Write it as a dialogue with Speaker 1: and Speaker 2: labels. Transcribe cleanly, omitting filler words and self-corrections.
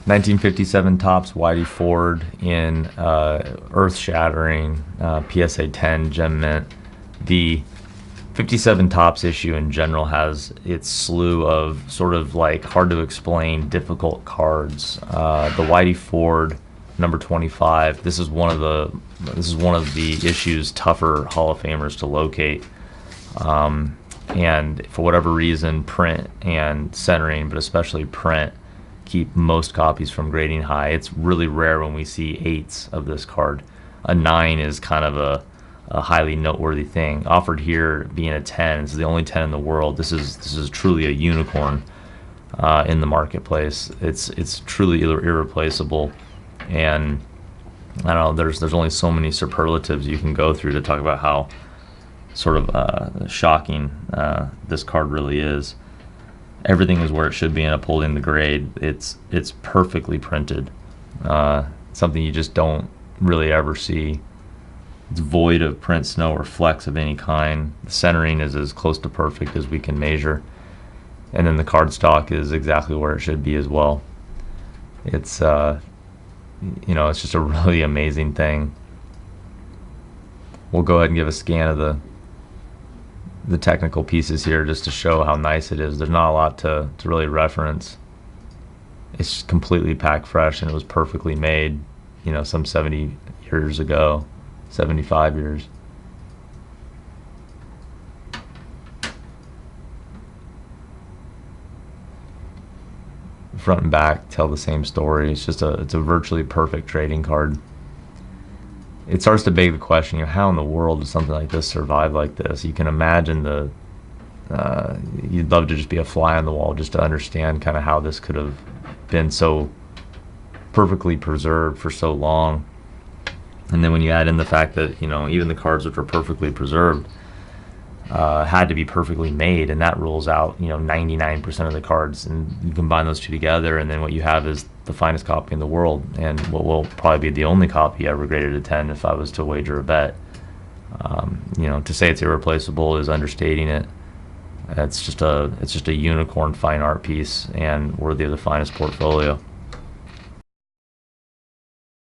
Speaker 1: 1957 Topps Whitey Ford in earth-shattering PSA 10 gem mint. The 57 Topps issue in general has its slew of sort of like hard to explain, difficult cards. The Whitey Ford number 25. This is one of the issue's tougher Hall of Famers to locate. And for whatever reason, print and centering, but especially print, keep most copies from grading high. It's really rare when we see 8s of this card. A 9 is kind of a highly noteworthy thing. Offered here being a 10, it's the only 10 in the world. This is truly a unicorn in the marketplace. It's truly irreplaceable, and I don't know. There's only so many superlatives you can go through to talk about how sort of shocking this card really is. Everything is where it should be in upholding the grade. It's perfectly printed. Something you just don't really ever see. It's void of print, snow, or flecks of any kind. The centering is as close to perfect as we can measure, and then the cardstock is exactly where it should be as well. It's it's just a really amazing thing. We'll go ahead and give a scan of the technical pieces here just to show how nice it is. There's not a lot to really reference. It's just completely packed fresh, and it was perfectly made, some 70 years ago, 75 years. Front and back tell the same story. It's a virtually perfect trading card. It starts to beg the question, how in the world does something like this survive like this? You can imagine you'd love to just be a fly on the wall just to understand kind of how this could have been so perfectly preserved for so long. And then when you add in the fact that, even the cards which were perfectly preserved had to be perfectly made, and that rules out, 99% of the cards, and you combine those two together, and then what you have is the finest copy in the world, and what will probably be the only copy ever graded a 10 if I was to wager a bet. To say it's irreplaceable is understating it. It's just a unicorn fine art piece and worthy of the finest portfolio.